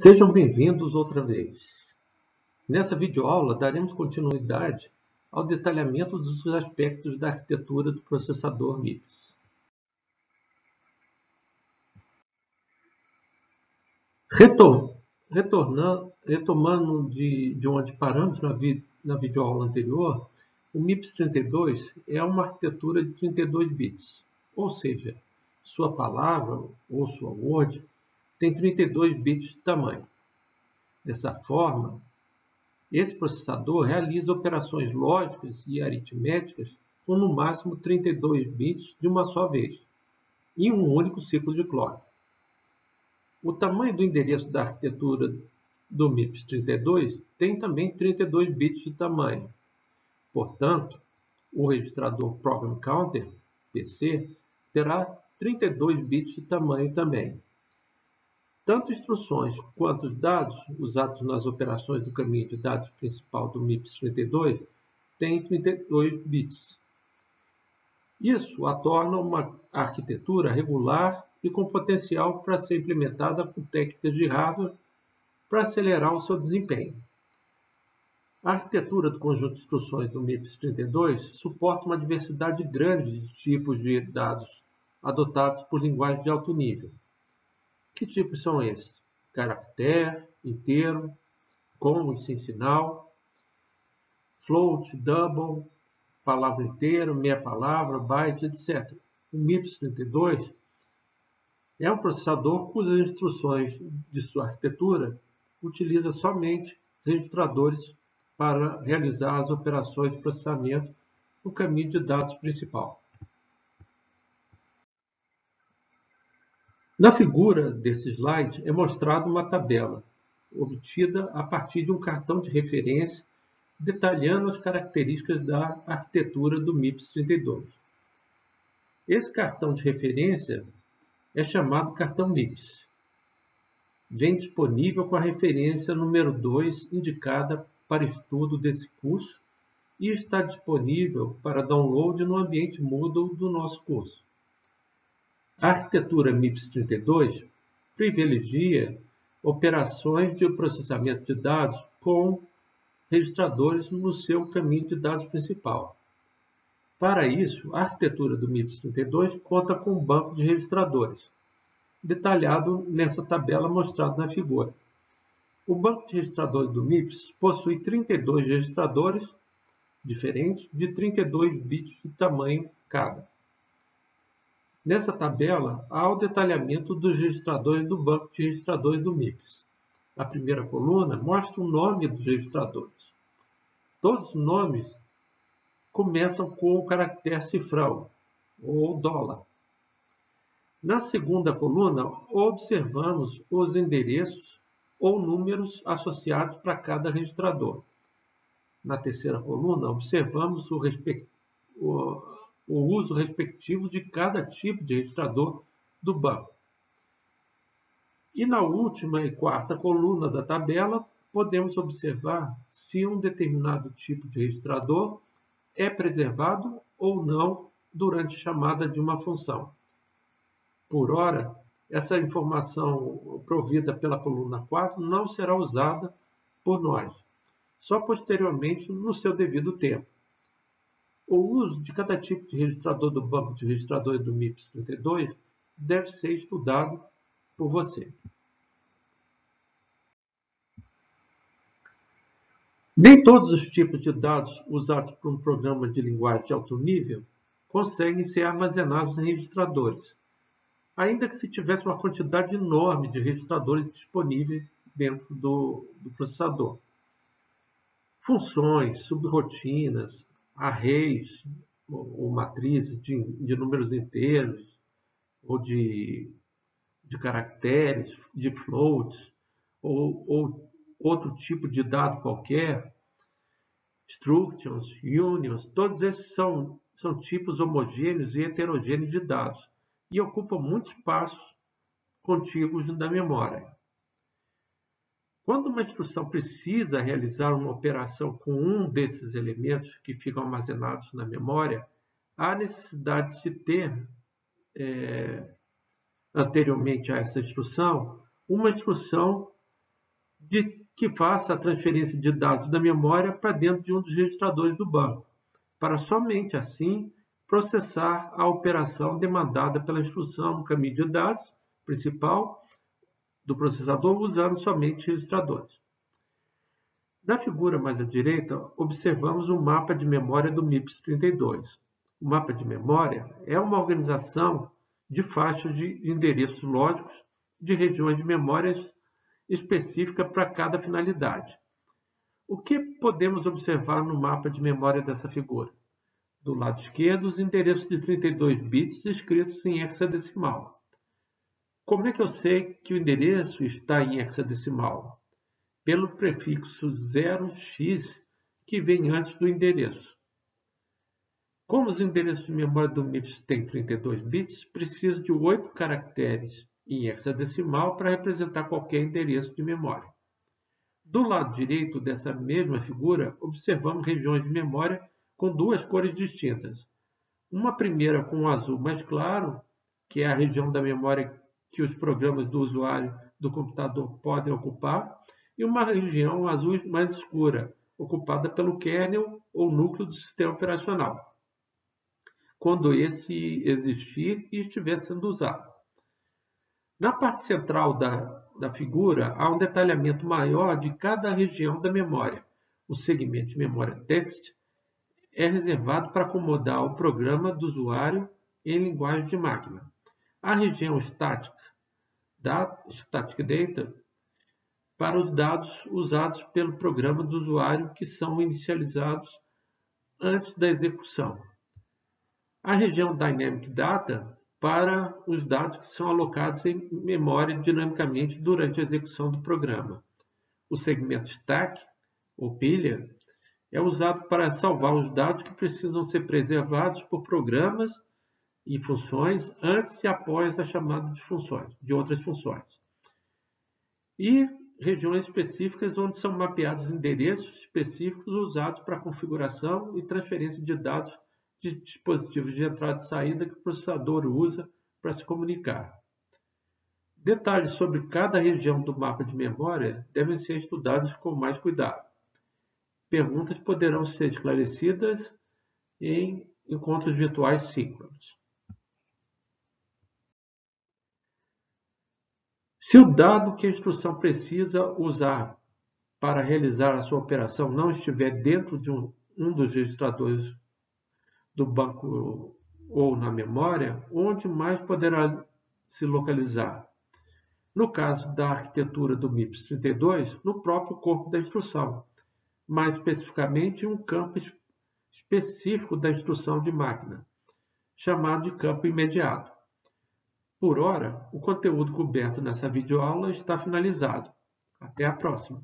Sejam bem-vindos outra vez. Nessa videoaula, daremos continuidade ao detalhamento dos aspectos da arquitetura do processador MIPS. Retomando de onde paramos na videoaula anterior, o MIPS 32 é uma arquitetura de 32 bits, ou seja, sua palavra ou sua word tem 32 bits de tamanho. Dessa forma, esse processador realiza operações lógicas e aritméticas com no máximo 32 bits de uma só vez, em um único ciclo de clock. O tamanho do endereço da arquitetura do MIPS 32 tem também 32 bits de tamanho. Portanto, o registrador Program Counter, PC, terá 32 bits de tamanho também. Tanto instruções quanto os dados usados nas operações do caminho de dados principal do MIPS 32 têm 32 bits. Isso a torna uma arquitetura regular e com potencial para ser implementada com técnicas de hardware para acelerar o seu desempenho. A arquitetura do conjunto de instruções do MIPS 32 suporta uma diversidade grande de tipos de dados adotados por linguagens de alto nível. Que tipos são esses? Caractere, inteiro, com e sem sinal, float, double, palavra inteira, meia palavra, byte, etc. O MIPS 32 é um processador cujas instruções de sua arquitetura utiliza somente registradores para realizar as operações de processamento no caminho de dados principal. Na figura desse slide é mostrada uma tabela, obtida a partir de um cartão de referência detalhando as características da arquitetura do MIPS 32. Esse cartão de referência é chamado cartão MIPS. Vem disponível com a referência número 2 indicada para estudo desse curso e está disponível para download no ambiente Moodle do nosso curso. A arquitetura MIPS 32 privilegia operações de processamento de dados com registradores no seu caminho de dados principal. Para isso, a arquitetura do MIPS 32 conta com um banco de registradores, detalhado nessa tabela mostrada na figura. O banco de registradores do MIPS possui 32 registradores diferentes de 32 bits de tamanho cada. Nessa tabela, há o detalhamento dos registradores do banco de registradores do MIPS. A primeira coluna mostra o nome dos registradores. Todos os nomes começam com o caractere cifrão, ou $. Na segunda coluna, observamos os endereços ou números associados para cada registrador. Na terceira coluna, observamos o uso respectivo de cada tipo de registrador do banco. E na última e quarta coluna da tabela, podemos observar se um determinado tipo de registrador é preservado ou não durante a chamada de uma função. Por ora, essa informação provida pela coluna 4 não será usada por nós, só posteriormente no seu devido tempo. O uso de cada tipo de registrador do banco de registradores do MIPS 32 deve ser estudado por você. Nem todos os tipos de dados usados por um programa de linguagem de alto nível conseguem ser armazenados em registradores, ainda que se tivesse uma quantidade enorme de registradores disponíveis dentro do processador. Funções, subrotinas, arrays ou matrizes de números inteiros ou de caracteres, de floats ou outro tipo de dado qualquer, structures, unions, todos esses são tipos homogêneos e heterogêneos de dados e ocupam muito espaço contíguos da memória. Quando uma instrução precisa realizar uma operação com um desses elementos que ficam armazenados na memória, há necessidade de se ter, anteriormente a essa instrução, uma instrução que faça a transferência de dados da memória para dentro de um dos registradores do banco, para somente assim processar a operação demandada pela instrução no caminho de dados principal do processador usando somente registradores. Na figura mais à direita, observamos um mapa de memória do MIPS32. O mapa de memória é uma organização de faixas de endereços lógicos de regiões de memórias específica para cada finalidade. O que podemos observar no mapa de memória dessa figura? Do lado esquerdo, os endereços de 32 bits escritos em hexadecimal. Como é que eu sei que o endereço está em hexadecimal? Pelo prefixo 0x que vem antes do endereço. Como os endereços de memória do MIPS têm 32 bits, preciso de 8 caracteres em hexadecimal para representar qualquer endereço de memória. Do lado direito dessa mesma figura, observamos regiões de memória com duas cores distintas. Uma primeira com um azul mais claro, que é a região da memória que os programas do usuário do computador podem ocupar, e uma região azul mais escura, ocupada pelo kernel ou núcleo do sistema operacional, quando esse existir e estiver sendo usado. Na parte central da figura, há um detalhamento maior de cada região da memória. O segmento de memória text é reservado para acomodar o programa do usuário em linguagem de máquina. A região static data, para os dados usados pelo programa do usuário que são inicializados antes da execução. A região dynamic data, para os dados que são alocados em memória dinamicamente durante a execução do programa. O segmento stack, ou pilha, é usado para salvar os dados que precisam ser preservados por programas e funções antes e após a chamada de outras funções. E regiões específicas onde são mapeados endereços específicos usados para configuração e transferência de dados de dispositivos de entrada e saída que o processador usa para se comunicar. Detalhes sobre cada região do mapa de memória devem ser estudados com mais cuidado. Perguntas poderão ser esclarecidas em encontros virtuais síncronos. Se o dado que a instrução precisa usar para realizar a sua operação não estiver dentro de um dos registradores do banco ou na memória, onde mais poderá se localizar? No caso da arquitetura do MIPS32, no próprio corpo da instrução, mais especificamente em um campo específico da instrução de máquina, chamado de campo imediato. Por ora, o conteúdo coberto nessa videoaula está finalizado. Até a próxima!